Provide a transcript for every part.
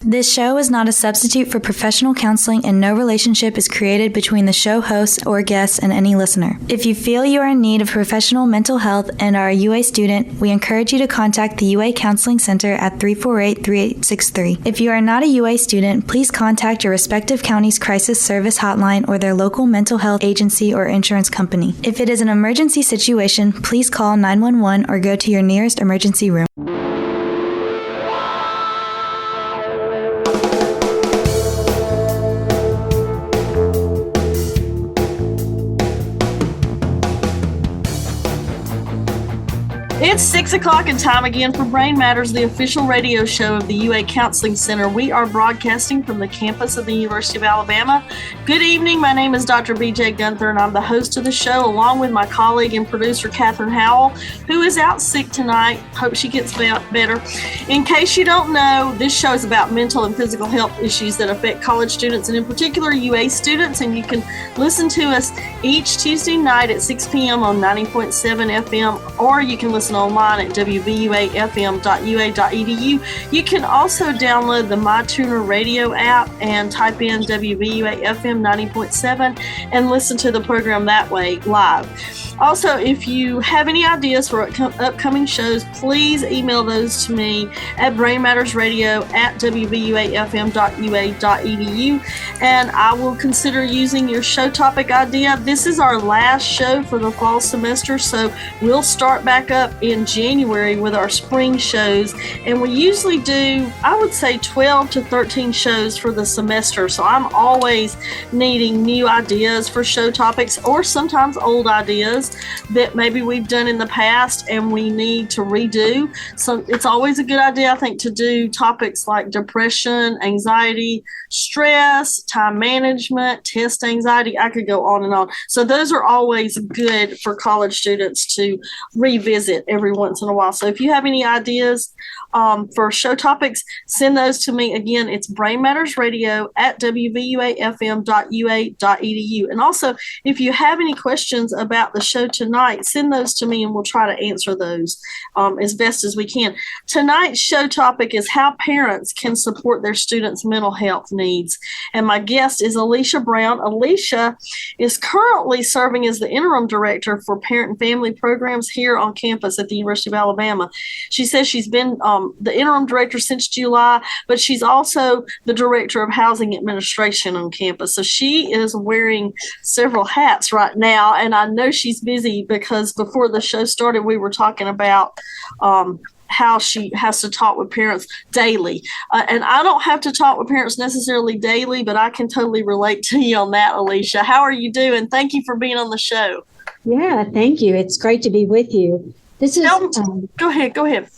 This show is not a substitute for professional counseling, and no relationship is created between the show host or guests and any listener. If you feel you are in need of professional mental health and are a UA student, we encourage you to contact the UA Counseling Center at 348-3863. If you are not a UA student, please contact your respective county's crisis service hotline or their local mental health agency or insurance company. If it is an emergency situation, please call 911 or go to your nearest emergency room. It's 6 o'clock and time again for Brain Matters, the official radio show of the UA Counseling Center. We are broadcasting from the campus of the University of Alabama. Good evening. My name is Dr. B.J. Guenther, and I'm the host of the show, along with my colleague and producer, Catherine Howell, who is out sick tonight. Hope she gets better. In case you don't know, this show is about mental and physical health issues that affect college students, and in particular, UA students. And you can listen to us each Tuesday night at 6 p.m. on 90.7 FM, or you can listen online at wvuafm.ua.edu. You can also download the MyTuner radio app and type in WVUA FM 90.7 and listen to the program that way live. Also, if you have any ideas for upcoming shows, please email those to me at brainmattersradio@wvuafm.ua.edu, and I will consider using your show topic idea. This is our last show for the fall semester, so we'll start back up in January with our spring shows, and we usually do, I would say, 12 to 13 shows for the semester, so I'm always needing new ideas for show topics, or sometimes old ideas that maybe we've done in the past and we need to redo. So it's always a good idea, I think, to do topics like depression, anxiety, stress, time management, test anxiety. I could go on and on. So those are always good for college students to revisit every once in a while. So if you have any ideas for show topics, send those to me. Again, it's brainmattersradio@wvuafm.ua.edu. And also, if you have any questions about the show tonight, send those to me and we'll try to answer those as best as we can. Tonight's show topic is how parents can support their students' mental health needs. And my guest is Alicia Browne. Alicia is currently serving as the interim director for parent and family programs here on campus at the University of Alabama. She says she's been the interim director since July, but she's also the director of housing administration on campus. So she is wearing several hats right now, and I know she's busy because before the show started, we were talking about how she has to talk with parents daily. And I don't have to talk with parents necessarily daily, but I can totally relate to you on that, Alicia. How are you doing? Thank you for being on the show. Yeah, thank you. It's great to be with you. This is Go ahead.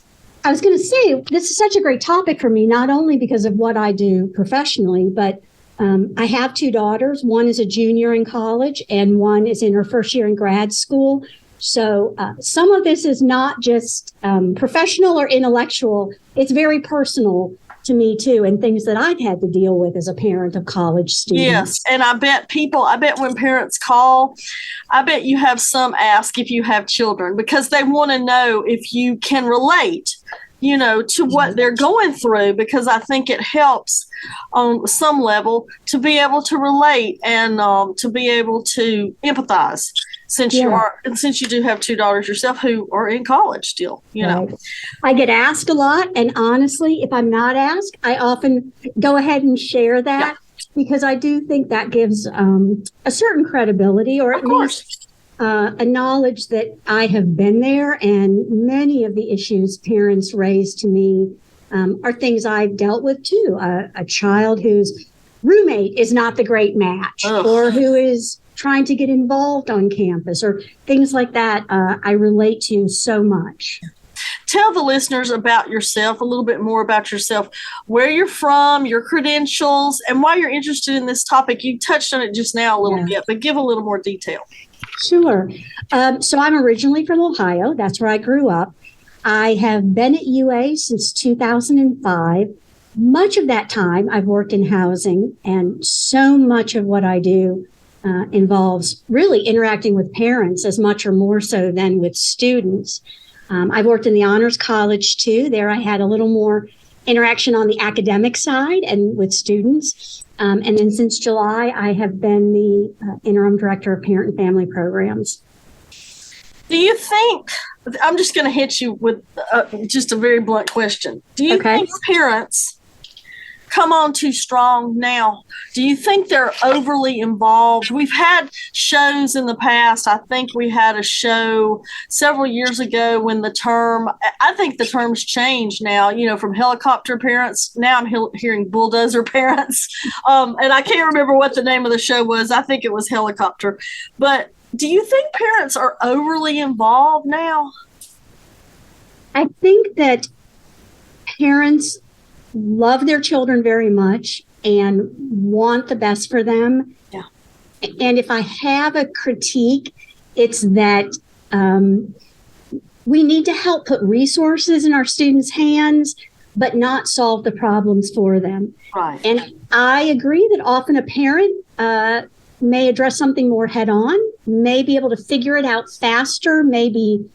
I was going to say, this is such a great topic for me, not only because of what I do professionally, but I have two daughters. One is a junior in college and one is in her first year in grad school. So some of this is not just professional or intellectual. It's very personal to me too, and things that I've had to deal with as a parent of college students. Yes, and I bet when parents call, I bet you have some ask if you have children because they want to know if you can relate, to what they're going through, because I think it helps on some level to be able to relate and to be able to empathize. Since you do have two daughters yourself who are in college still, Right. I get asked a lot, and honestly, if I'm not asked, I often go ahead and share that because I do think that gives a certain credibility, or at least a knowledge that I have been there, and many of the issues parents raise to me are things I've dealt with too. A child whose roommate is not the great match, or who is trying to get involved on campus, or things like that. I relate to so much. Tell the listeners about yourself, a little bit more about yourself, where you're from, your credentials, and why you're interested in this topic. You touched on it just now a little bit, but give a little more detail. Sure. So I'm originally from Ohio. That's where I grew up. I have been at UA since 2005. Much of that time I've worked in housing, and so much of what I do involves really interacting with parents as much or more so than with students. I've worked in the Honors College too. There I had a little more interaction on the academic side and with students. And then since July, I have been the interim director of parent and family programs. Do you think, I'm just going to hit you with just a very blunt question. Do you think parents come on too strong now? Do you think they're overly involved? We've had shows in the past. I think we had a show several years ago when I think the term's changed now, from helicopter parents. Now I'm hearing bulldozer parents. And I can't remember what the name of the show was. I think it was helicopter. But do you think parents are overly involved now? I think that parents love their children very much and want the best for them. Yeah. And if I have a critique, it's that we need to help put resources in our students' hands, but not solve the problems for them. Right. And I agree that often a parent may address something more head on, may be able to figure it out faster, maybe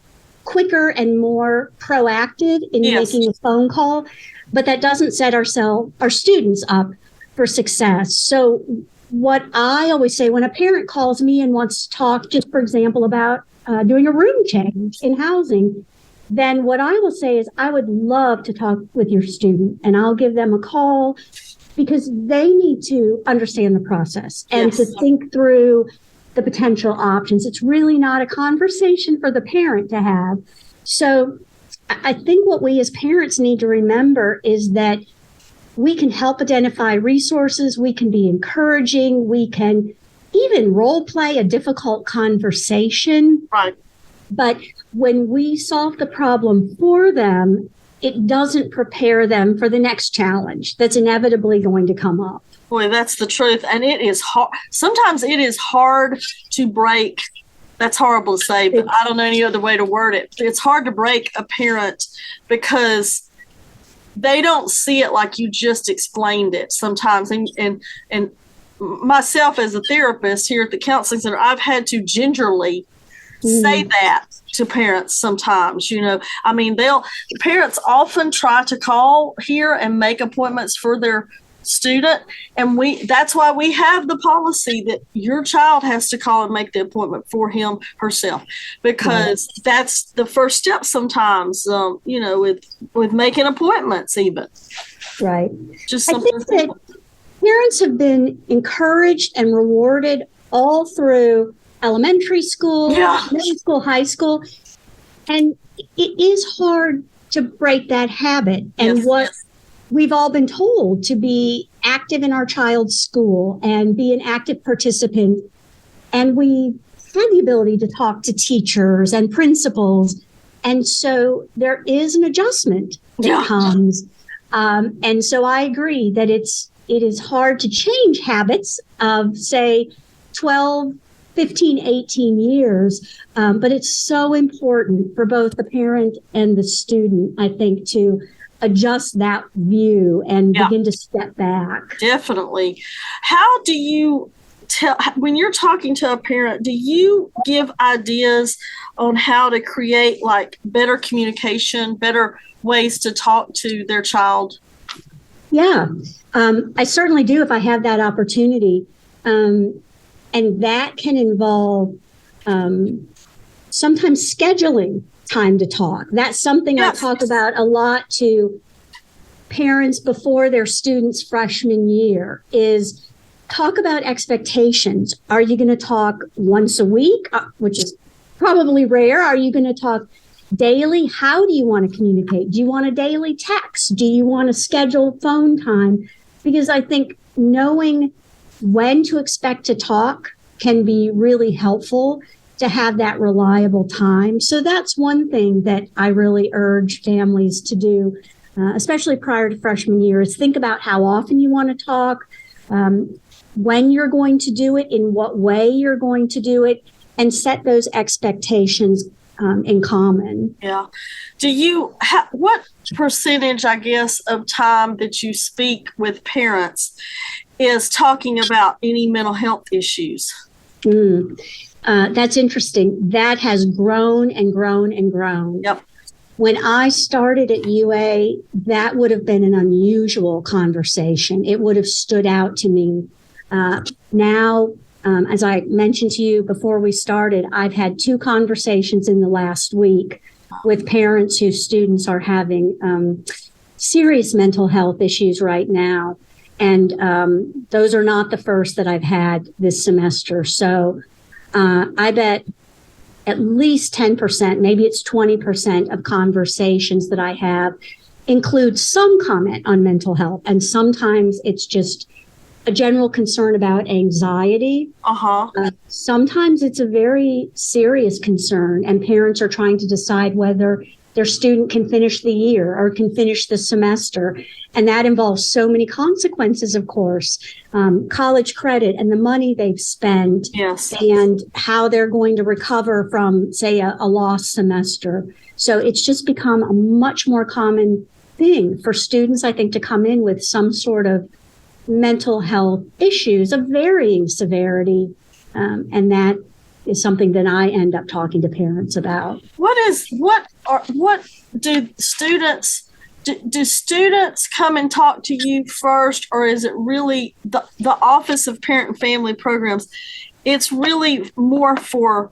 quicker and more proactive in making a phone call. But that doesn't set our students up for success. So what I always say when a parent calls me and wants to talk, just for example, about doing a room change in housing, then what I will say is I would love to talk with your student, and I'll give them a call because they need to understand the process and to think through the potential options. It's really not a conversation for the parent to have. So I think what we as parents need to remember is that we can help identify resources, we can be encouraging, we can even role play a difficult conversation. Right. But when we solve the problem for them, it doesn't prepare them for the next challenge that's inevitably going to come up. Boy, that's the truth. And it is hard. Sometimes it is hard to break. That's horrible to say, but I don't know any other way to word it. It's hard to break a parent because they don't see it like you just explained it sometimes. And myself as a therapist here at the counseling center, I've had to gingerly say that to parents sometimes. Parents often try to call here and make appointments for their student, and that's why we have the policy that your child has to call and make the appointment for him herself, because that's the first step sometimes, with making appointments even. Right. Just I something think that parents have been encouraged and rewarded all through elementary school, middle school, high school, and it is hard to break that habit. And we've all been told to be active in our child's school and be an active participant. And we had the ability to talk to teachers and principals. And so there is an adjustment that comes. And so I agree that it is hard to change habits of, say, 12, 15, 18 years. But it's so important for both the parent and the student, I think, to adjust that view and begin to step back. Definitely. How do you when you're talking to a parent, do you give ideas on how to create like better communication, better ways to talk to their child? Yeah, I certainly do if I have that opportunity. And that can involve sometimes scheduling time to talk. That's something I talk about a lot to parents before their students' freshman year, is talk about expectations. Are you going to talk once a week, which is probably rare? Are you going to talk daily? How do you want to communicate? Do you want a daily text? Do you want to schedule phone time? Because I think knowing when to expect to talk can be really helpful to have that reliable time. So that's one thing that I really urge families to do, especially prior to freshman year, is think about how often you want to talk, when you're going to do it, in what way you're going to do it, and set those expectations in common. Yeah. What percentage, I guess, of time that you speak with parents is talking about any mental health issues? That's interesting. That has grown and grown and grown. Yep. When I started at UA, that would have been an unusual conversation. It would have stood out to me. Now, as I mentioned to you before we started, I've had 2 conversations in the last week with parents whose students are having serious mental health issues right now. And those are not the first that I've had this semester. So I bet at least 10%, maybe it's 20% of conversations that I have include some comment on mental health. And sometimes it's just a general concern about anxiety. Sometimes it's a very serious concern, and parents are trying to decide whether their student can finish the year or can finish the semester. And that involves so many consequences, of course, college credit and the money they've spent, and how they're going to recover from, say, a lost semester. So it's just become a much more common thing for students, I think, to come in with some sort of mental health issues of varying severity. And that is something that I end up talking to parents about. What do students come and talk to you first, or is it really the Office of Parent and Family Programs? It's really more for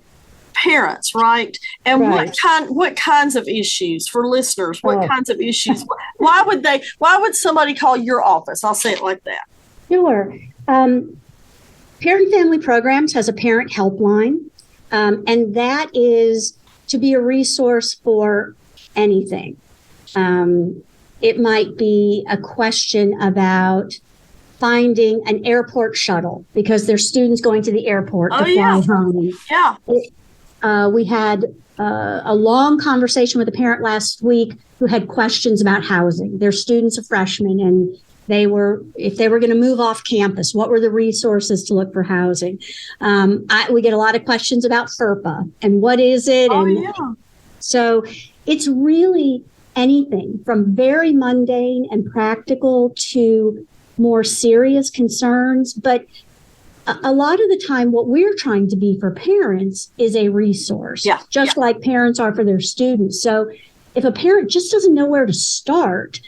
parents, right? And what kinds of issues for listeners? What kinds of issues? Why would somebody call your office? I'll say it like that. Sure. Parent and Family Programs has a parent helpline, and that is to be a resource for anything. It might be a question about finding an airport shuttle because there's students going to the airport to fly home. We had a long conversation with a parent last week who had questions about housing. Their students are freshmen, and if they were going to move off campus, what were the resources to look for housing? We get a lot of questions about FERPA and what is it? So it's really anything from very mundane and practical to more serious concerns. But a lot of the time, what we're trying to be for parents is a resource, like parents are for their students. So if a parent just doesn't know where to start,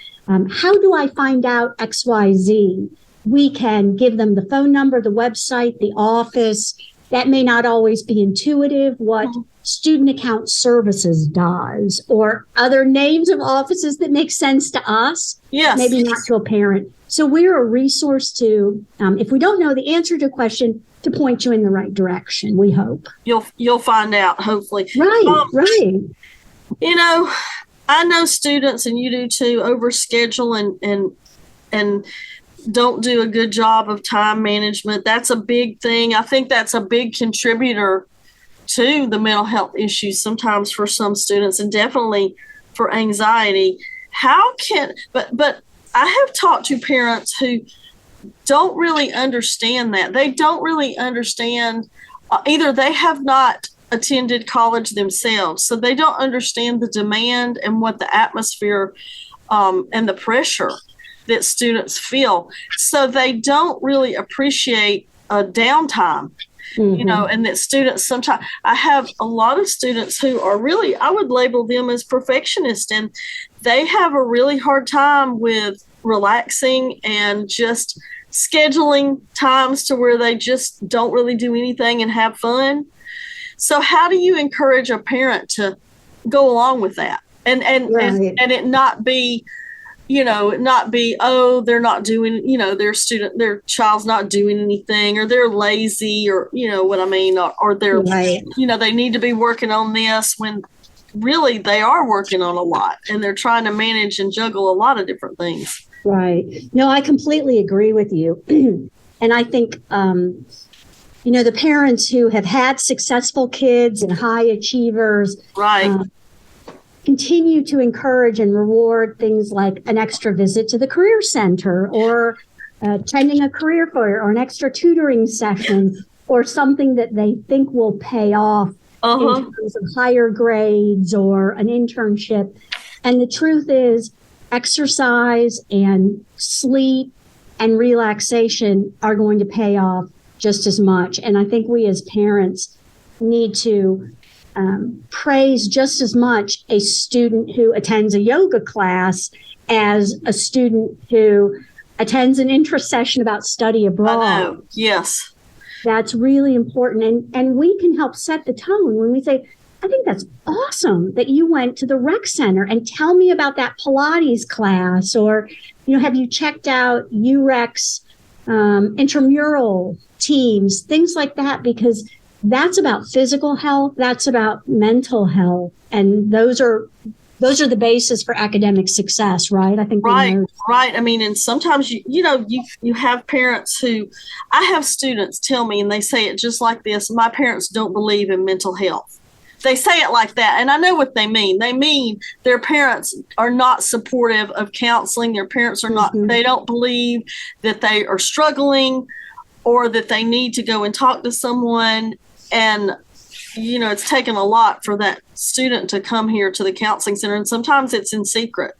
how do I find out XYZ? We can give them the phone number, the website, the office. That may not always be intuitive. What Student Account Services does, or other names of offices that make sense to us, maybe not to a parent. So we're a resource to, if we don't know the answer to a question, to point you in the right direction, we hope. You'll find out, hopefully. Right. You know, I know students, and you do too, overschedule and don't do a good job of time management. That's a big thing. I think that's a big contributor to the mental health issues sometimes for some students, and definitely for anxiety. But I have talked to parents who don't really understand that. They don't really understand, either they have not attended college themselves, so they don't understand the demand and what the atmosphere and the pressure that students feel. So they don't really appreciate a downtime, and that students sometimes, I have a lot of students who are really, I would label them as perfectionists, and they have a really hard time with relaxing and just scheduling times to where they just don't really do anything and have fun. So how do you encourage a parent to go along with that and it not be, they're not doing, their child's not doing anything, or they're lazy, or, what I mean, or they're, they need to be working on this when really they are working on a lot, and they're trying to manage and juggle a lot of different things. Right. No, I completely agree with you. And I think, the parents who have had successful kids and high achievers continue to encourage and reward things like an extra visit to the career center, or attending a career fair, or an extra tutoring session, or something that they think will pay off in terms of higher grades or an internship. And the truth is, exercise and sleep and relaxation are going to pay off just as much. And I think we as parents need to praise just as much a student who attends a yoga class as a student who attends an interest session about study abroad. I know. Yes. That's really important. And we can help set the tone when we say, I think that's awesome that you went to the rec center, and tell me about that Pilates class, or, have you checked out UREC's intramural teams, things like that, because that's about physical health, that's about mental health, and those are the basis for academic success, right? I think right. I mean, and sometimes you have parents who, I have students tell me, and they say it just like this: my parents don't believe in mental health. They say it like that, and I know what they mean. They mean their parents are not supportive of counseling. Their parents are not, they don't believe that they are struggling or that they need to go and talk to someone. And, it's taken a lot for that student to come here to the counseling center, and sometimes it's in secret,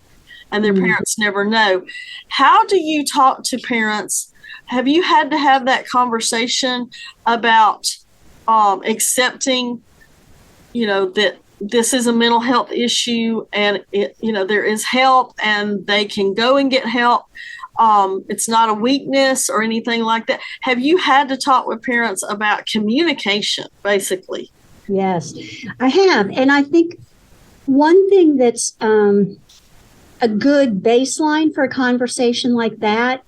and their parents never know. How do you talk to parents? Have you had to have that conversation about accepting that this is a mental health issue, and there is help and they can go and get help? It's not a weakness or anything like that. Have you had to talk with parents about communication, basically? Yes, I have. And I think one thing that's a good baseline for a conversation like that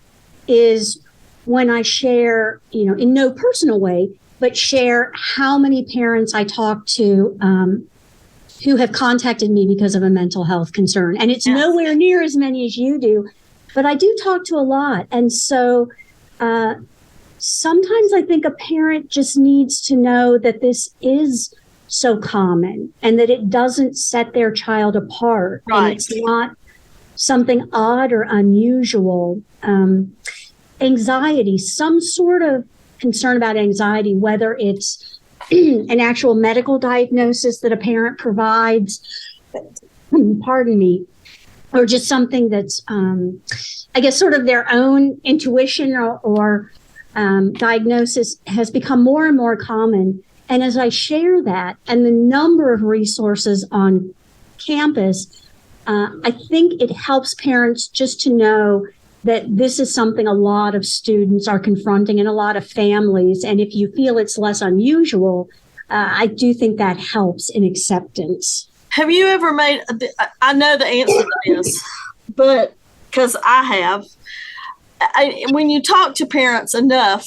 is when I share, in no personal way, but share how many parents I talk to who have contacted me because of a mental health concern. And it's nowhere near as many as you do, but I do talk to a lot. And so sometimes I think a parent just needs to know that this is so common and that it doesn't set their child apart. Right. And it's not something odd or unusual. Anxiety, some sort of concern about anxiety, whether it's an actual medical diagnosis that a parent provides, pardon me, or just something that's, I guess, sort of their own intuition or diagnosis, has become more and more common. And as I share that and the number of resources on campus, I think it helps parents just to know that this is something a lot of students are confronting and a lot of families. And if you feel it's less unusual, I do think that helps in acceptance. Have you ever made, I know the answer to this, but because I have, when you talk to parents enough,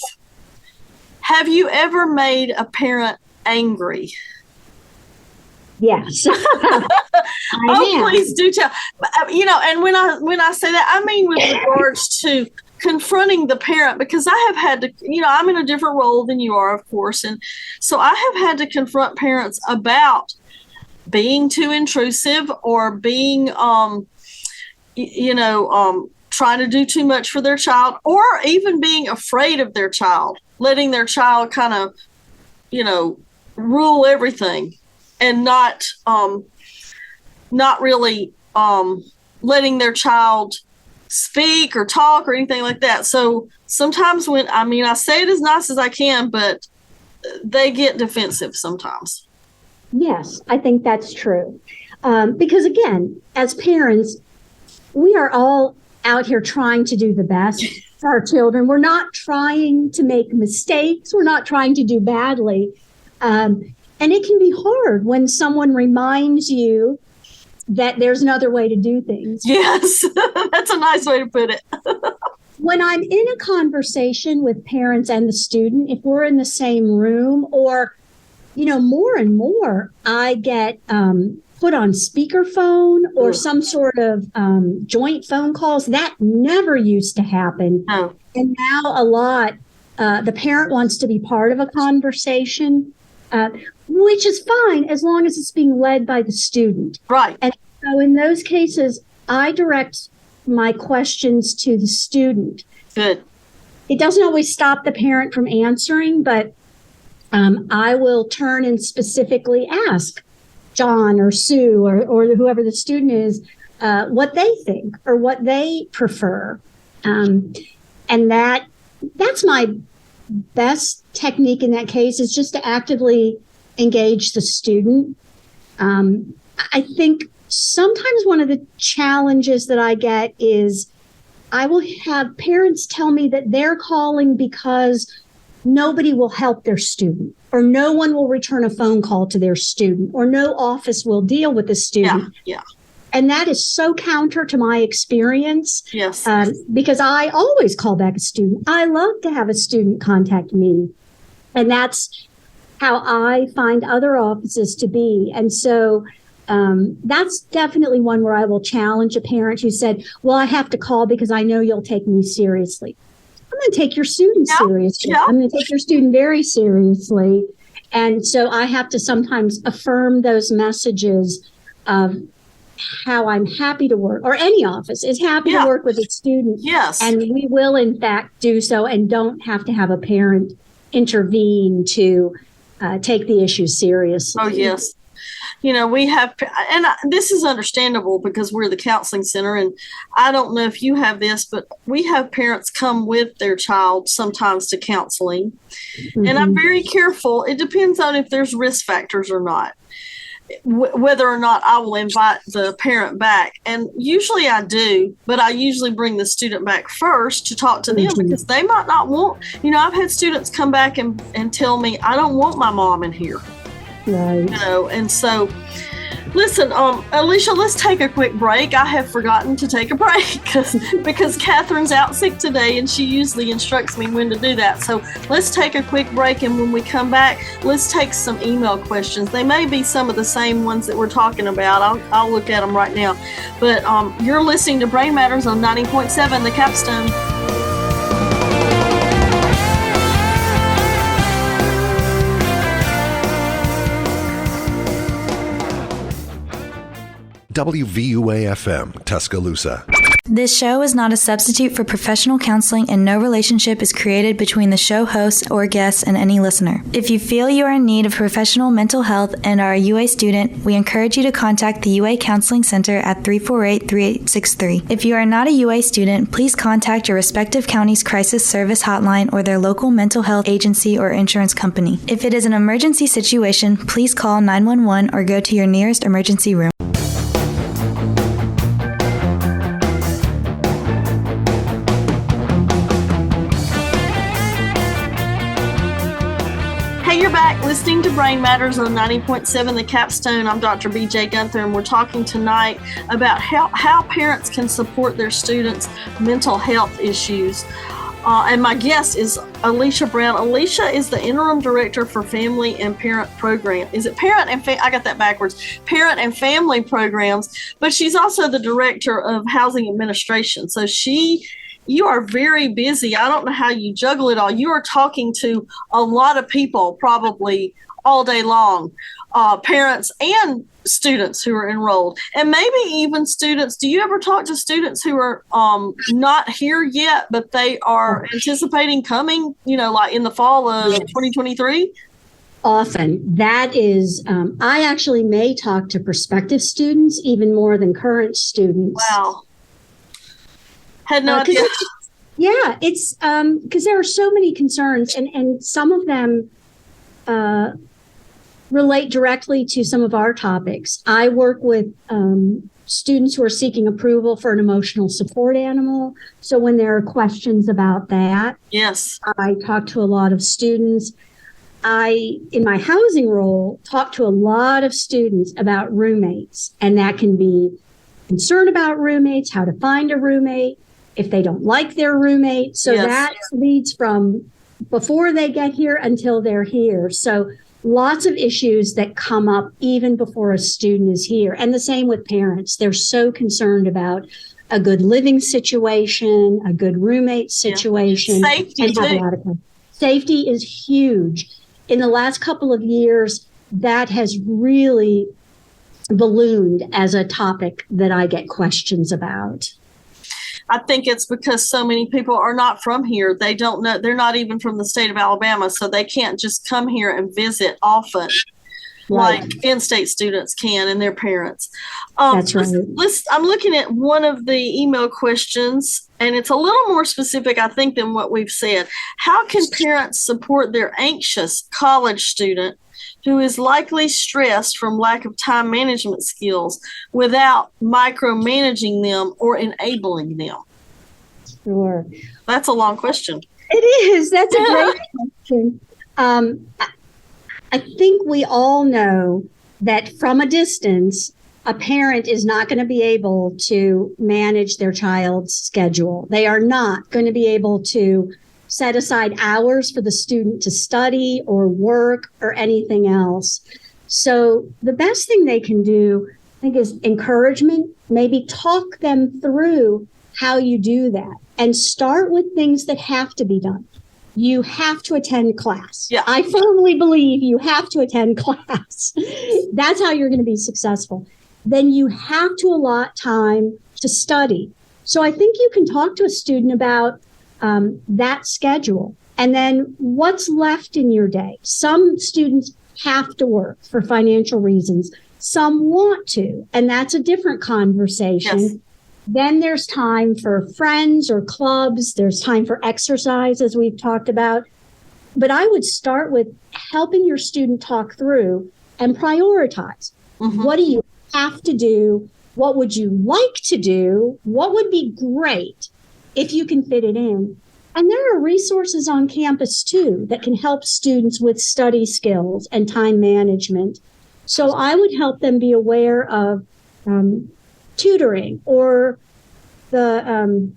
have you ever made a parent angry? Yes. Please do tell. And when I say that, I mean with regards to confronting the parent, because I have had to, I'm in a different role than you are, of course. And so I have had to confront parents about being too intrusive or being, trying to do too much for their child, or even being afraid of their child, letting their child kind of, rule everything, and not really letting their child speak or talk or anything like that. So sometimes I say it as nice as I can, but they get defensive sometimes. Yes, I think that's true. Because again, as parents, we are all out here trying to do the best for our children. We're not trying to make mistakes. We're not trying to do badly. And it can be hard when someone reminds you that there's another way to do things. Yes, that's a nice way to put it. When I'm in a conversation with parents and the student, if we're in the same room, or, more and more, I get put on speakerphone or some sort of joint phone calls. That never used to happen. Oh. And now a lot, the parent wants to be part of a conversation, which is fine as long as it's being led by the student. Right. And so in those cases, I direct my questions to the student. Good. It doesn't always stop the parent from answering, but I will turn and specifically ask John or Sue or whoever the student is what they think or what they prefer. And that's my best technique in that case, is just to actively engage the student. I think sometimes one of the challenges that I get is I will have parents tell me that they're calling because nobody will help their student, or no one will return a phone call to their student, or no office will deal with the student. Yeah. And that is so counter to my experience. Yes. Because I always call back a student. I love to have a student contact me. And that's how I find other offices to be. And so that's definitely one where I will challenge a parent who said, well, I have to call because I know you'll take me seriously. I'm going to take your student seriously. Yeah. I'm going to take your student very seriously. And so I have to sometimes affirm those messages of how I'm happy to work, or any office is happy to work with a student. Yes. And we will, in fact, do so and don't have to have a parent intervene to take the issue seriously. Oh, yes. You know, we have, and this is understandable because we're the counseling center, and I don't know if you have this, but we have parents come with their child sometimes to counseling. Mm-hmm. And I'm very careful. It depends on if there's risk factors or not, whether or not I will invite the parent back. And usually I do, but I usually bring the student back first to talk to them because they might not want, you know, I've had students come back and tell me, I don't want my mom in here. Right. You know, and so listen, Alicia, let's take a quick break. I have forgotten to take a break because Catherine's out sick today, and she usually instructs me when to do that. So let's take a quick break, and when we come back, let's take some email questions. They may be some of the same ones that we're talking about. I'll look at them right now. But you're listening to Brain Matters on 90.7 The Capstone. WVUA-FM, Tuscaloosa. This show is not a substitute for professional counseling, and no relationship is created between the show host or guests and any listener. If you feel you are in need of professional mental health and are a UA student, we encourage you to contact the UA Counseling Center at 348-3863. If you are not a UA student, please contact your respective county's crisis service hotline or their local mental health agency or insurance company. If it is an emergency situation, please call 911 or go to your nearest emergency room. You're back listening to Brain Matters on 90.7 The Capstone. I'm Dr. B.J. Guenther, and we're talking tonight about how parents can support their students' mental health issues. And my guest is Alicia Browne. Alicia is the Interim Director for Family and Parent Program. Is it Parent and I got that backwards. Parent and Family Programs, but she's also the Director of Housing Administration. So you are very busy. I don't know how you juggle it all. You are talking to a lot of people probably all day long, parents and students who are enrolled, and maybe even students. Do you ever talk to students who are not here yet, but they are anticipating coming, you know, like in the fall of 2023? Often. That is, I actually may talk to prospective students even more than current students. Wow. Had no idea. Yeah, it's because there are so many concerns, and some of them relate directly to some of our topics. I work with students who are seeking approval for an emotional support animal. So when there are questions about that, yes, I talk to a lot of students. I, in my housing role, talk to a lot of students about roommates, and that can be concern about roommates, how to find a roommate, if they don't like their roommate. So that leads from before they get here until they're here. So lots of issues that come up even before a student is here. And the same with parents. They're so concerned about a good living situation, a good roommate situation. Safety too. Safety is huge. In the last couple of years, that has really ballooned as a topic that I get questions about. I think it's because so many people are not from here. They don't know. They're not even from the state of Alabama, so they can't just come here and visit often, right, like in-state students can and their parents. That's right. I'm looking at one of the email questions, and it's a little more specific, I think, than what we've said. How can parents support their anxious college student who is likely stressed from lack of time management skills without micromanaging them or enabling them? Sure. That's a long question. It is. That's a great question. I think we all know that from a distance, a parent is not going to be able to manage their child's schedule. They are not going to be able to set aside hours for the student to study or work or anything else. So the best thing they can do, I think, is encouragement. Maybe talk them through how you do that and start with things that have to be done. You have to attend class. Yeah. I firmly believe you have to attend class. That's how you're going to be successful. Then you have to allot time to study. So I think you can talk to a student about that schedule and then what's left in your day. Some students have to work for financial reasons. Some want to, and that's a different conversation. Yes. Then there's time for friends or clubs. There's time for exercise, as we've talked about. But I would start with helping your student talk through and prioritize. Mm-hmm. What do you have to do? What would you like to do? What would be great if you can fit it in? And there are resources on campus, too, that can help students with study skills and time management. So I would help them be aware of tutoring or the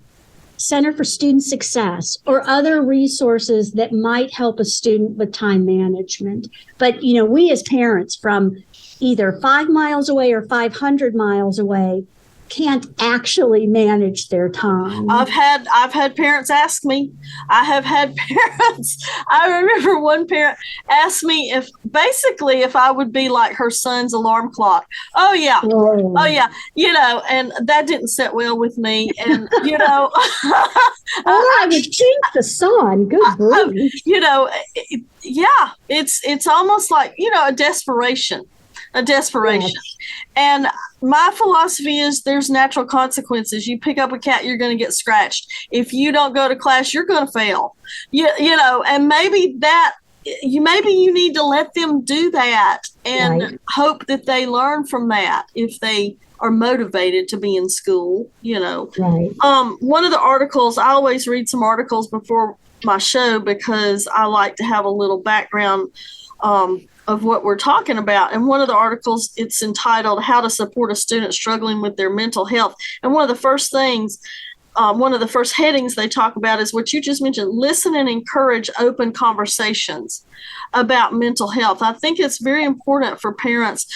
Center for Student Success or other resources that might help a student with time management. But, you know, we as parents from either 5 miles away or 500 miles away can't actually manage their time. I've had parents ask me. I have had parents. I remember one parent asked me if I would be like her son's alarm clock. Oh yeah. You know, and that didn't sit well with me. And you know, I would think the son. Good grief. You know, yeah. It's almost like, you know, a desperation. Yes. And my philosophy is there's natural consequences. You pick up a cat, you're going to get scratched. If you don't go to class, you're going to fail. You know, and maybe you need to let them do that and hope that they learn from that if they are motivated to be in school, you know. Right. One of the articles, I always read some articles before my show because I like to have a little background of what we're talking about. And one of the articles, it's entitled How to Support a Student Struggling with Their Mental Health. And one of the first headings they talk about is what you just mentioned: listen and encourage open conversations about mental health. I think it's very important for parents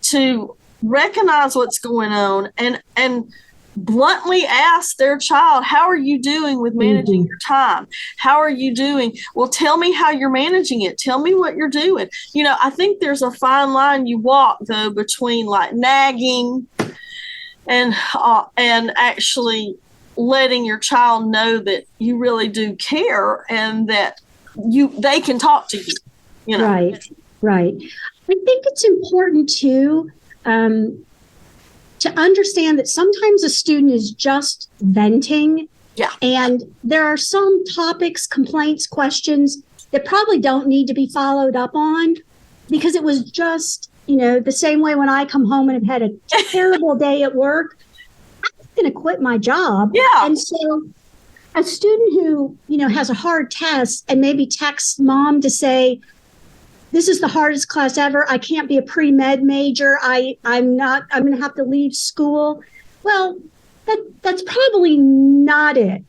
to recognize what's going on and bluntly ask their child, how are you doing with managing your time? How are you doing? Well, tell me how you're managing it. Tell me what you're doing. You know, I think there's a fine line you walk, though, between like nagging and actually letting your child know that you really do care and that they can talk to you. You know? Right. I think it's important too to understand that sometimes a student is just venting. Yeah. And there are some topics, complaints, questions that probably don't need to be followed up on because it was just, you know, the same way when I come home and have had a terrible day at work, I'm going to quit my job. Yeah. And so a student who, you know, has a hard test and maybe texts mom to say, this is the hardest class ever. I can't be a pre-med major. I'm going to have to leave school. Well, that's probably not it.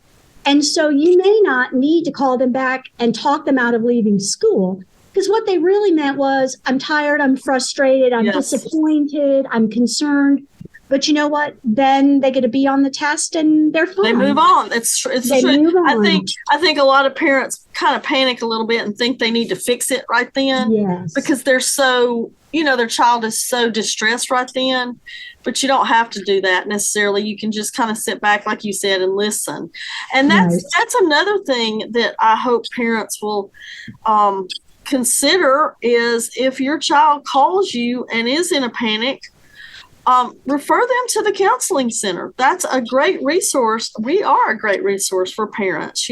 And so you may not need to call them back and talk them out of leaving school because what they really meant was, I'm tired, I'm frustrated, I'm disappointed, I'm concerned. But you know what? Then they get to be on the test and they're fine. They move on. It's true. I think a lot of parents kind of panic a little bit and think they need to fix it right then because they're so, you know, their child is so distressed right then. But you don't have to do that necessarily. You can just kind of sit back, like you said, and listen. And that's another thing that I hope parents will consider is if your child calls you and is in a panic, refer them to the counseling center. That's a great resource. We are a great resource for parents,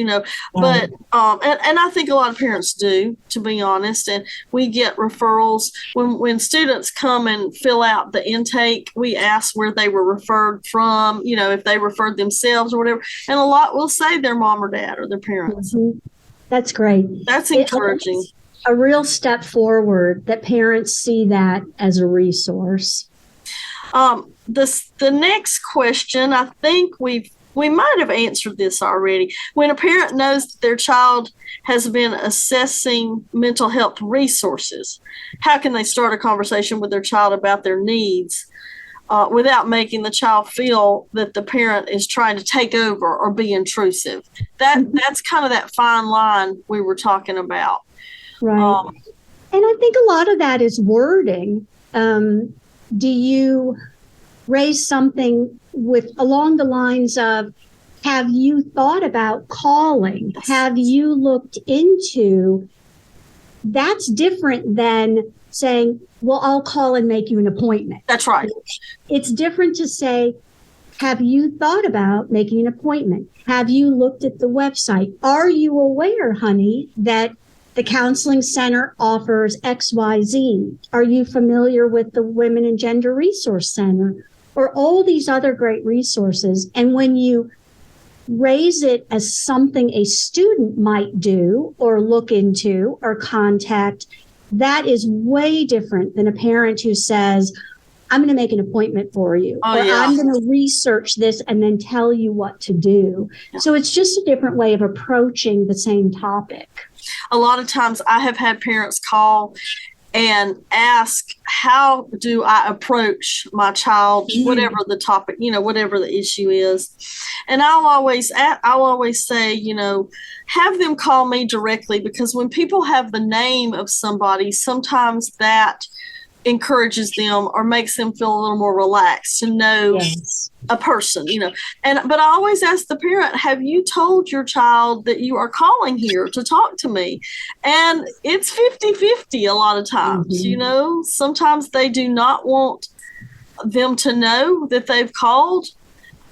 but and I think a lot of parents do, to be honest. And we get referrals when students come and fill out the intake. We ask where they were referred from, if they referred themselves or whatever. And a lot will say their mom or dad or their parents. Mm-hmm. That's great. That's encouraging. A real step forward that parents see that as a resource. The next question, I think we might have answered this already. When a parent knows that their child has been assessing mental health resources, how can they start a conversation with their child about their needs without making the child feel that the parent is trying to take over or be intrusive? That's kind of that fine line we were talking about. Right. And I think a lot of that is wording. Do you raise something along the lines of, have you thought about calling? Have you looked into? That's different than saying, well, I'll call and make you an appointment. That's right. It's different to say, have you thought about making an appointment? Have you looked at the website? Are you aware, honey, that the counseling center offers XYZ? Are you familiar with the Women and Gender Resource Center or all these other great resources? And when you raise it as something a student might do or look into or contact, that is way different than a parent who says, I'm going to make an appointment for you, I'm going to research this and then tell you what to do. Yeah. So it's just a different way of approaching the same topic. A lot of times I have had parents call and ask, how do I approach my child, whatever the topic, whatever the issue is. And I'll always say, have them call me directly, because when people have the name of somebody, sometimes that encourages them or makes them feel a little more relaxed to know a person, but I always ask the parent, have you told your child that you are calling here to talk to me? And it's 50-50 a lot of times. Sometimes they do not want them to know that they've called,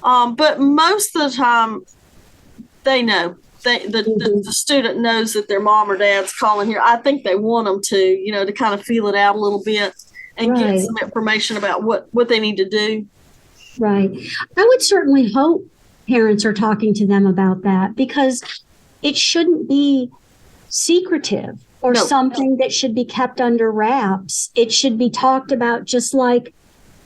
but most of the time they know. The student knows that their mom or dad's calling here. I think they want them to kind of feel it out a little bit and get some information about what they need to do. Right. I would certainly hope parents are talking to them about that, because it shouldn't be secretive or something that should be kept under wraps. It should be talked about, just like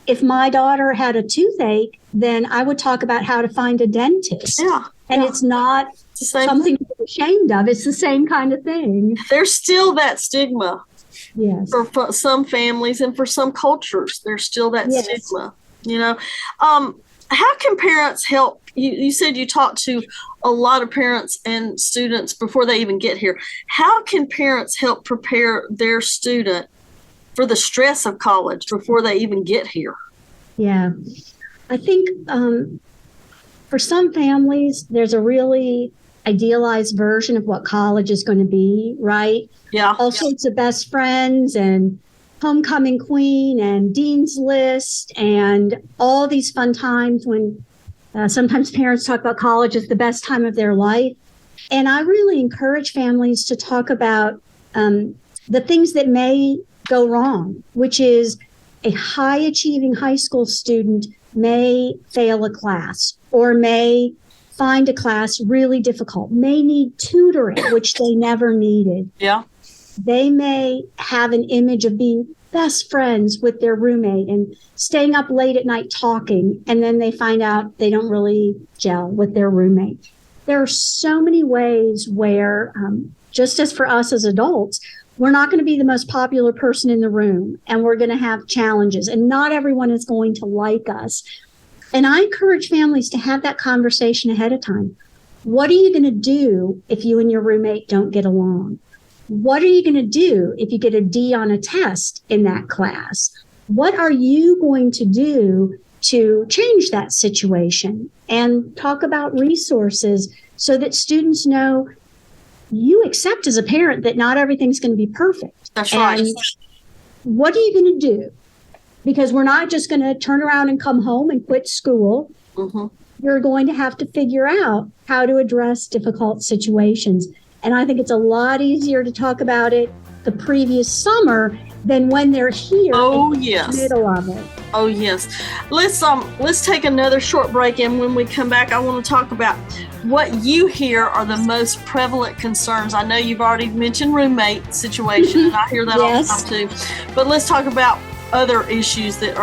if my daughter had a toothache, then I would talk about how to find a dentist. Yeah. And it's not something to be ashamed of. It's the same kind of thing. There's still that stigma. Yes. For some families and for some cultures, there's still that stigma. How can parents help? You said you talk to a lot of parents and students before they even get here. How can parents help prepare their student for the stress of college before they even get here? Yeah, I think for some families, there's a really idealized version of what college is going to be, right? Yeah. All sorts of best friends and homecoming queen and dean's list and all these fun times when sometimes parents talk about college as the best time of their life. And I really encourage families to talk about the things that may go wrong, which is a high achieving high school student may fail a class or may find a class really difficult, may need tutoring, which they never needed. Yeah. They may have an image of being best friends with their roommate and staying up late at night talking, and then they find out they don't really gel with their roommate. There are so many ways where, just as for us as adults, we're not going to be the most popular person in the room, and we're going to have challenges, and not everyone is going to like us. And I encourage families to have that conversation ahead of time. What are you going to do if you and your roommate don't get along? What are you going to do if you get a D on a test in that class? What are you going to do to change that situation? And talk about resources so that students know you accept as a parent that not everything's going to be perfect. That's right. And what are you going to do? because we're not just going to turn around and come home and quit school. Mm-hmm. You're going to have to figure out how to address difficult situations. And I think it's a lot easier to talk about it the previous summer than when they're here in the middle of it. Oh, yes. Let's take another short break, and when we come back, I want to talk about what you hear are the most prevalent concerns. I know you've already mentioned roommate situation, and I hear that all the time too. But let's talk about other issues that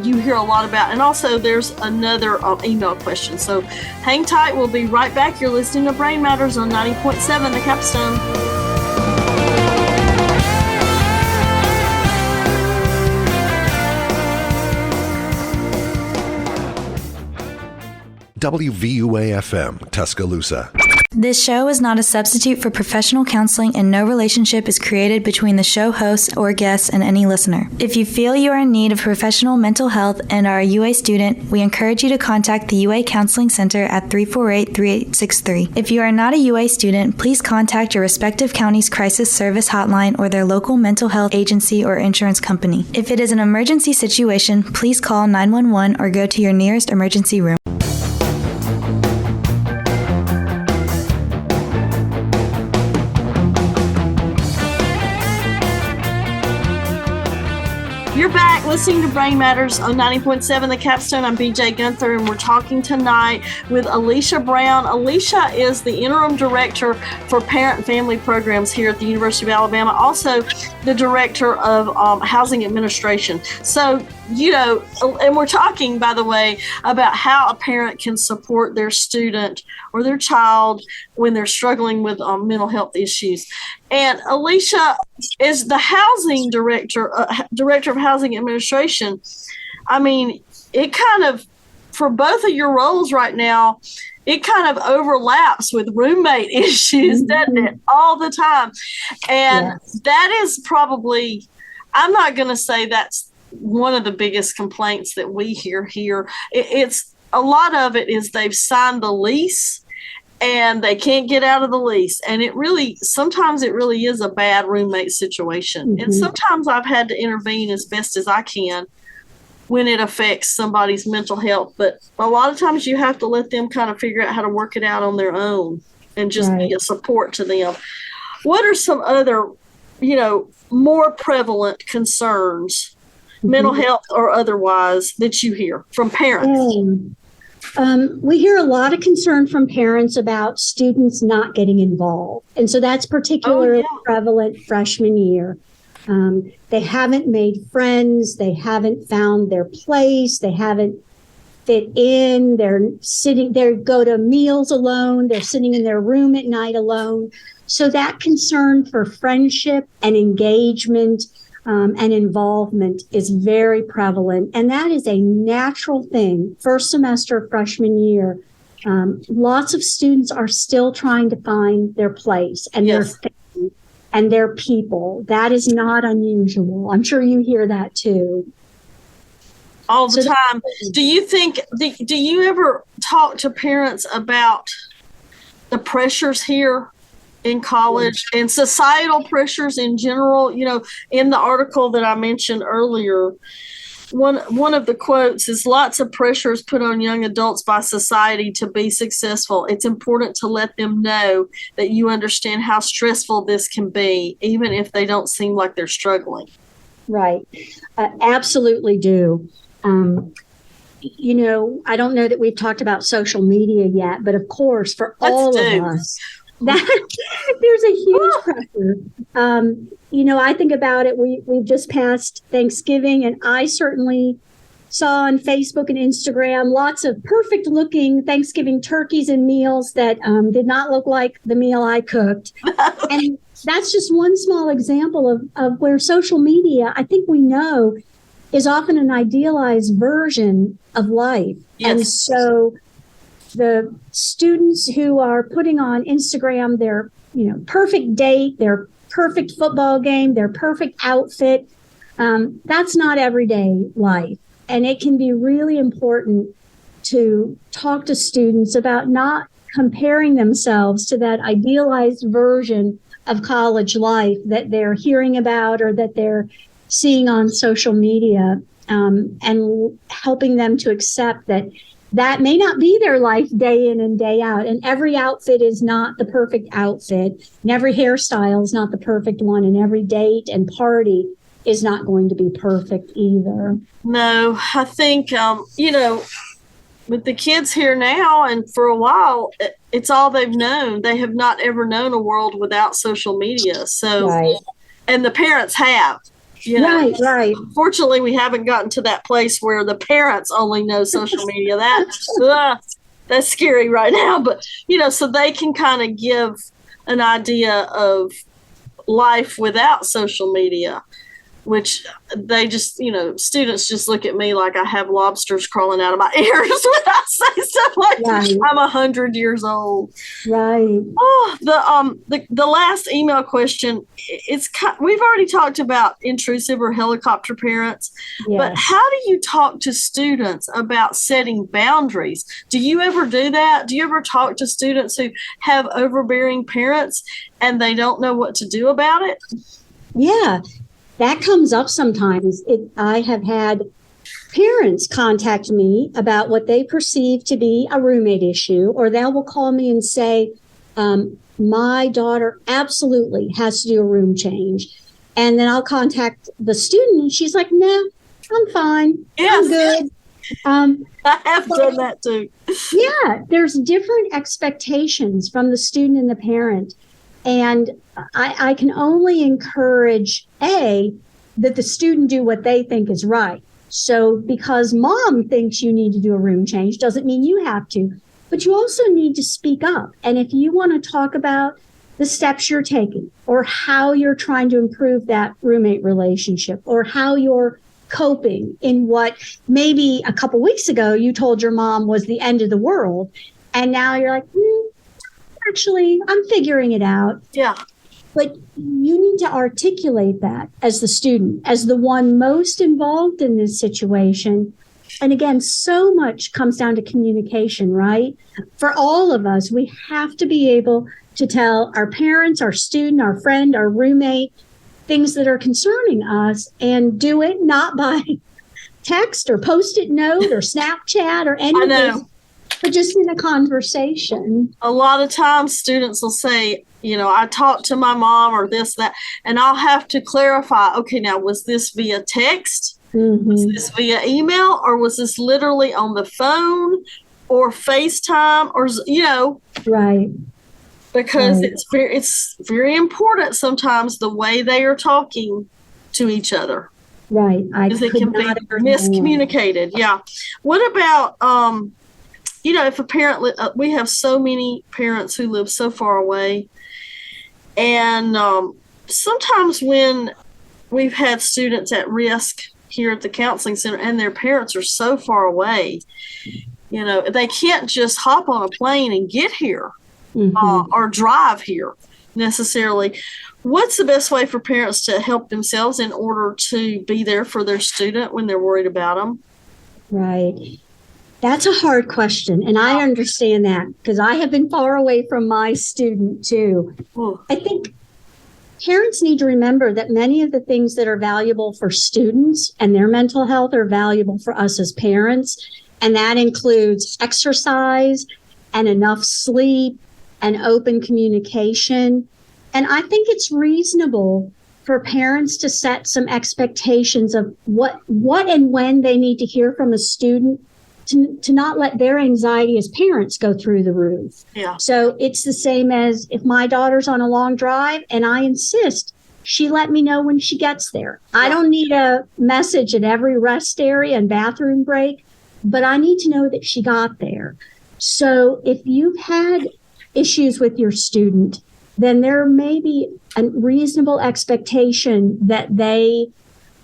you hear a lot about. And also, there's another email question. So hang tight. We'll be right back. You're listening to Brain Matters on 90.7 The Capstone. WVUA-FM, Tuscaloosa. This show is not a substitute for professional counseling, and no relationship is created between the show host or guests and any listener. If you feel you are in need of professional mental health and are a UA student, we encourage you to contact the UA Counseling Center at 348-3863. If you are not a UA student, please contact your respective county's crisis service hotline or their local mental health agency or insurance company. If it is an emergency situation, please call 911 or go to your nearest emergency room. You're back listening to Brain Matters on 90.7 The Capstone. I'm BJ Guenther, and we're talking tonight with Alicia Browne. Alicia is the Interim Director for Parent and Family Programs here at the University of Alabama, also the Director of Housing Administration. So, and we're talking, by the way, about how a parent can support their student or their child when they're struggling with mental health issues. And Alicia is the housing director of Housing Administration. I mean, it kind of, for both of your roles right now, it kind of overlaps with roommate issues, doesn't it? All the time. And that is probably, I'm not going to say that's one of the biggest complaints that we hear here. It's a lot of it is they've signed the lease and they can't get out of the lease. And sometimes it really is a bad roommate situation. Mm-hmm. And sometimes I've had to intervene as best as I can when it affects somebody's mental health. But a lot of times you have to let them kind of figure out how to work it out on their own and just be a support to them. What are some other, more prevalent concerns, mental health or otherwise, that you hear from parents? We hear a lot of concern from parents about students not getting involved. And so that's particularly prevalent freshman year. They haven't made friends. They haven't found their place. They haven't fit in. They go to meals alone. They're sitting in their room at night alone. So that concern for friendship and engagement and involvement is very prevalent. And that is a natural thing. First semester of freshman year, lots of students are still trying to find their place and their family and their people. That is not unusual. I'm sure you hear that too. All the time. Do you ever talk to parents about the pressures here in college and societal pressures in general? In the article that I mentioned earlier, one of the quotes is, lots of pressures put on young adults by society to be successful. It's important to let them know that you understand how stressful this can be, even if they don't seem like they're struggling. Right. Absolutely do. I don't know that we've talked about social media yet, but of course, for all of us, that there's a huge pressure. I think about it. We've just passed Thanksgiving, and I certainly saw on Facebook and Instagram lots of perfect looking Thanksgiving turkeys and meals that did not look like the meal I cooked. And that's just one small example of where social media, I think we know, is often an idealized version of life. Yes. And so the students who are putting on Instagram their, perfect date, their perfect football game, their perfect outfit, that's not everyday life. And it can be really important to talk to students about not comparing themselves to that idealized version of college life that they're hearing about or that they're seeing on social media. and helping them to accept that may not be their life day in and day out. And every outfit is not the perfect outfit. And every hairstyle is not the perfect one. And every date and party is not going to be perfect either. No, I think, with the kids here now and for a while, it's all they've known. They have not ever known a world without social media. So, Right. And the parents have. Right. Fortunately, we haven't gotten to that place where the parents only know social media. That's scary right now. But, so they can kind of give an idea of life without social media, which they just, students just look at me like I have lobsters crawling out of my ears when I say stuff like Right. I'm 100 years old. Right. Oh, the last email question, we've already talked about intrusive or helicopter parents, but Yes. how do you talk to students about setting boundaries? Do you ever do that? Do you ever talk to students who have overbearing parents and they don't know what to do about it? Yeah, that comes up sometimes. I have had parents contact me about what they perceive to be a roommate issue, or they will call me and say, my daughter absolutely has to do a room change. And then I'll contact the student and she's like, no, I'm fine. Yes. I'm good. I have done that too. Yeah, there's different expectations from the student and the parent. And I can only encourage, that the student do what they think is right. So because mom thinks you need to do a room change doesn't mean you have to, but you also need to speak up. And if you want to talk about the steps you're taking or how you're trying to improve that roommate relationship or how you're coping in what maybe a couple weeks ago you told your mom was the end of the world. And now you're like, actually, I'm figuring it out. Yeah. But you need to articulate that as the student, as the one most involved in this situation. And again, so much comes down to communication, right? For all of us, we have to be able to tell our parents, our student, our friend, our roommate, things that are concerning us and do it not by text or Post-it note or Snapchat or anything, but just in a conversation. A lot of times students will say, I talked to my mom or this, that, and I'll have to clarify, okay, now was this via text? Mm-hmm. Was this via email? Or was this literally on the phone or FaceTime or, Right. because Right. it's very important sometimes the way they are talking to each other. Right. Because it can be miscommunicated. Yeah. What about, if a parent, we have so many parents who live so far away. And sometimes when we've had students at risk here at the counseling center and their parents are so far away, they can't just hop on a plane and get here or drive here necessarily. What's the best way for parents to help themselves in order to be there for their student when they're worried about them? Right. That's a hard question. And I understand that because I have been far away from my student too. I think parents need to remember that many of the things that are valuable for students and their mental health are valuable for us as parents. And that includes exercise and enough sleep and open communication. And I think it's reasonable for parents to set some expectations of what and when they need to hear from a student to not let their anxiety as parents go through the roof. Yeah. So it's the same as if my daughter's on a long drive and I insist she let me know when she gets there. Yeah. I don't need a message at every rest area and bathroom break, but I need to know that she got there. So if you've had issues with your student, then there may be a reasonable expectation that they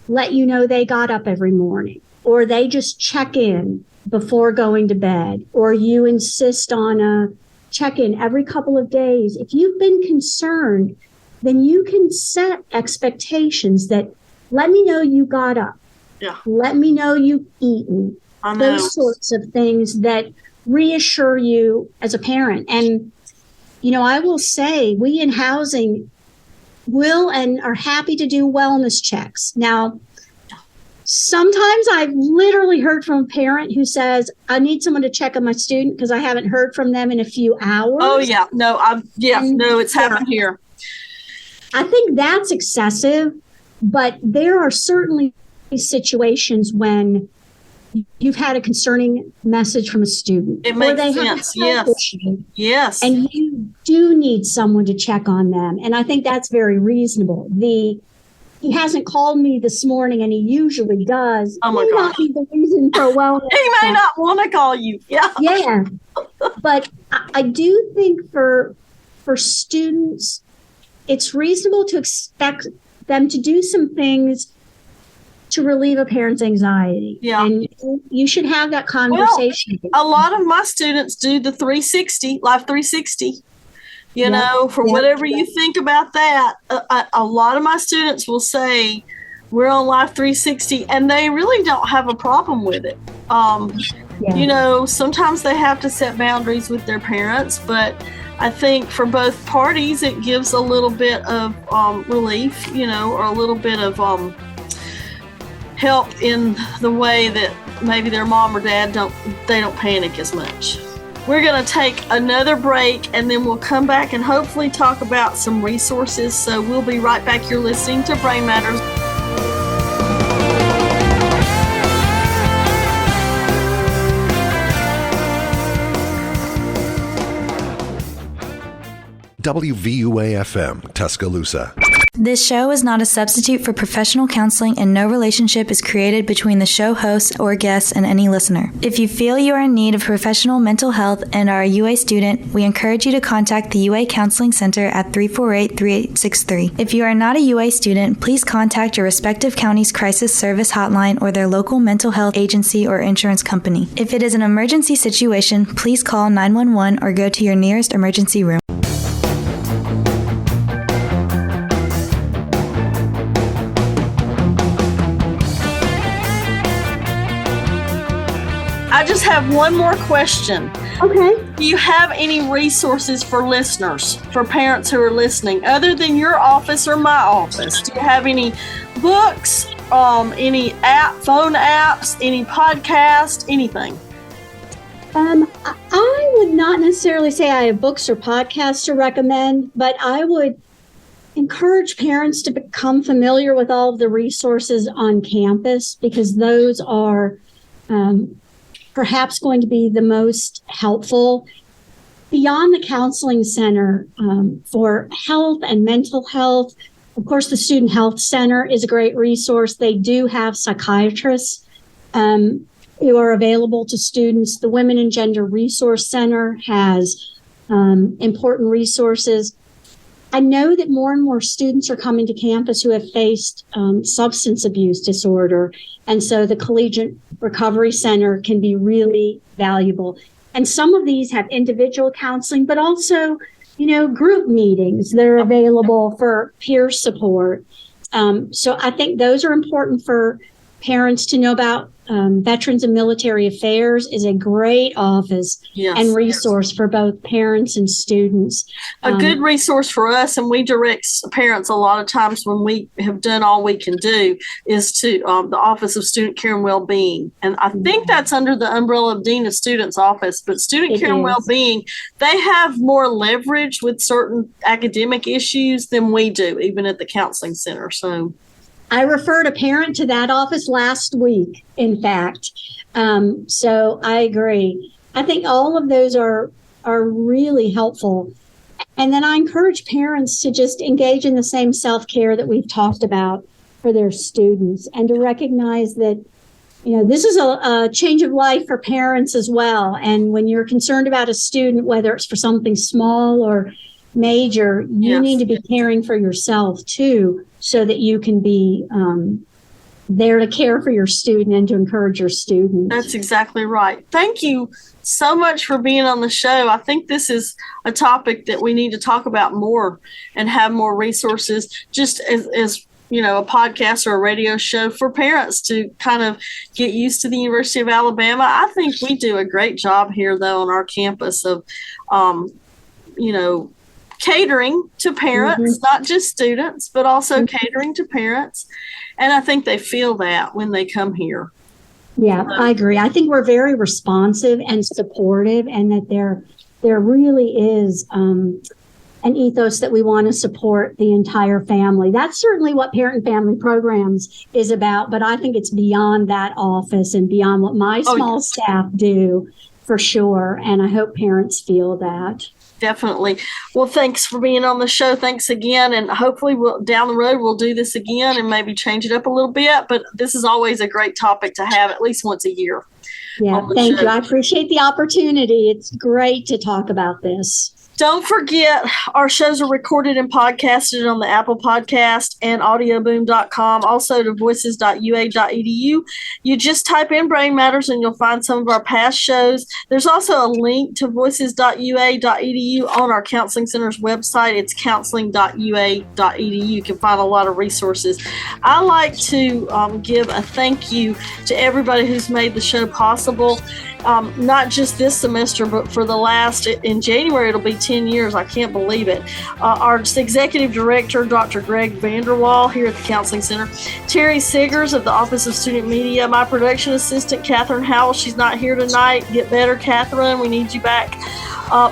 let you know they got up every morning, or they just check in before going to bed, or you insist on a check-in every couple of days. If you've been concerned, then you can set expectations that let me know you got up. Yeah. Let me know you've eaten. Those sorts of things that reassure you as a parent. And, I will say we in housing will and are happy to do wellness checks. Now, Sometimes I've literally heard from a parent who says, I need someone to check on my student because I haven't heard from them in a few hours. Oh, yeah. No, it's happened here. I think that's excessive, but there are certainly situations when you've had a concerning message from a student. It makes sense. Yes. And you do need someone to check on them. And I think that's very reasonable. He hasn't called me this morning, and he usually does. Oh, my gosh. God. Not be the reason for a wellness. He may not want to call you. Yeah. Yeah. But I do think for students, it's reasonable to expect them to do some things to relieve a parent's anxiety. Yeah. And you should have that conversation. Well, a lot of my students do the 360, Life 360. For whatever you think about that, a lot of my students will say, we're on Life 360, and they really don't have a problem with it. Sometimes they have to set boundaries with their parents, but I think for both parties, it gives a little bit of relief, or a little bit of help in the way that maybe their mom or dad don't panic as much. We're going to take another break, and then we'll come back and hopefully talk about some resources. So we'll be right back. You're listening to Brain Matters. WVUA-FM, Tuscaloosa. This show is not a substitute for professional counseling, and no relationship is created between the show host or guests and any listener. If you feel you are in need of professional mental health and are a UA student, we encourage you to contact the UA Counseling Center at 348-3863. If you are not a UA student, please contact your respective county's crisis service hotline or their local mental health agency or insurance company. If it is an emergency situation, please call 911 or go to your nearest emergency room. I just have one more question. Okay. Do you have any resources for listeners, for parents who are listening, other than your office or my office? Do you have any books, any phone apps, any podcast, anything? I would not necessarily say I have books or podcasts to recommend, but I would encourage parents to become familiar with all of the resources on campus, because those are perhaps going to be the most helpful. Beyond the counseling center, for health and mental health, of course, the Student Health Center is a great resource. They do have psychiatrists who are available to students. The Women and Gender Resource Center has important resources. I know that more and more students are coming to campus who have faced substance abuse disorder. And so the Collegiate Recovery Center can be really valuable. And some of these have individual counseling, but also, group meetings that are available for peer support. So I think those are important for parents to know about. Veterans and Military Affairs is a great office and resource for both parents and students. A good resource for us, and we direct parents a lot of times when we have done all we can do, is to the Office of Student Care and Wellbeing. And I think that's under the umbrella of Dean of Students Office, but Student Care and Wellbeing, they have more leverage with certain academic issues than we do, even at the counseling center. So I referred a parent to that office last week, in fact. So I agree. I think all of those are really helpful. And then I encourage parents to just engage in the same self-care that we've talked about for their students, and to recognize that, this is a change of life for parents as well. And when you're concerned about a student, whether it's for something small or major, you need to be caring for yourself too, so that you can be there to care for your student and to encourage your student. That's exactly right. Thank you so much for being on the show. I think this is a topic that we need to talk about more and have more resources, just as a podcast or a radio show for parents to kind of get used to the University of Alabama. I think we do a great job here, though, on our campus of, catering to parents, not just students, but also catering to parents. And I think they feel that when they come here. Yeah, I agree. I think we're very responsive and supportive, and that there really is an ethos that we want to support the entire family. That's certainly what Parent and Family Programs is about, but I think it's beyond that office and beyond what my small staff do, for sure. And I hope parents feel that. Definitely. Well, thanks for being on the show. Thanks again. And hopefully down the road, we'll do this again and maybe change it up a little bit. But this is always a great topic to have at least once a year. Yeah, thank you. I appreciate the opportunity. It's great to talk about this. Don't forget, our shows are recorded and podcasted on the Apple Podcast and audioboom.com, also to voices.ua.edu. You just type in Brain Matters and you'll find some of our past shows. There's also a link to voices.ua.edu on our Counseling Center's website. It's counseling.ua.edu. You can find a lot of resources. I like to give a thank you to everybody who's made the show possible. Not just this semester, but for the last, in January, it'll be 10 years. I can't believe it. Our executive director, Dr. Greg Vanderwall, here at the Counseling Center. Terry Siggers of the Office of Student Media. My production assistant, Catherine Howell. She's not here tonight. Get better, Catherine. We need you back.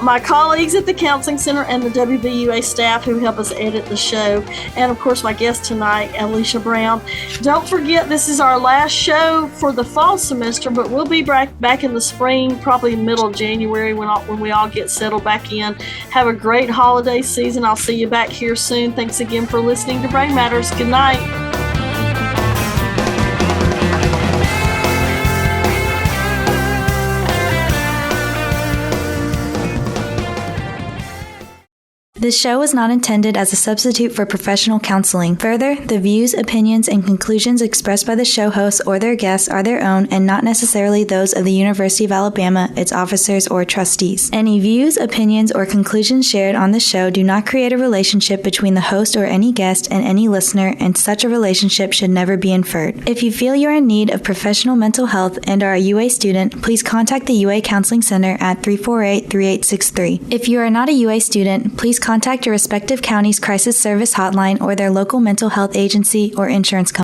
My colleagues at the Counseling Center and the WVUA staff who help us edit the show. And, of course, my guest tonight, Alicia Browne. Don't forget, this is our last show for the fall semester, but we'll be back in the spring, probably middle of January when we all get settled back in. Have a great holiday season. I'll see you back here soon. Thanks again for listening to Brain Matters. Good night. This show is not intended as a substitute for professional counseling. Further, the views, opinions, and conclusions expressed by the show hosts or their guests are their own and not necessarily those of the University of Alabama, its officers, or trustees. Any views, opinions, or conclusions shared on the show do not create a relationship between the host or any guest and any listener, and such a relationship should never be inferred. If you feel you're in need of professional mental health and are a UA student, please contact the UA Counseling Center at 348-3863. If you are not a UA student, please contact your respective county's crisis service hotline or their local mental health agency or insurance company.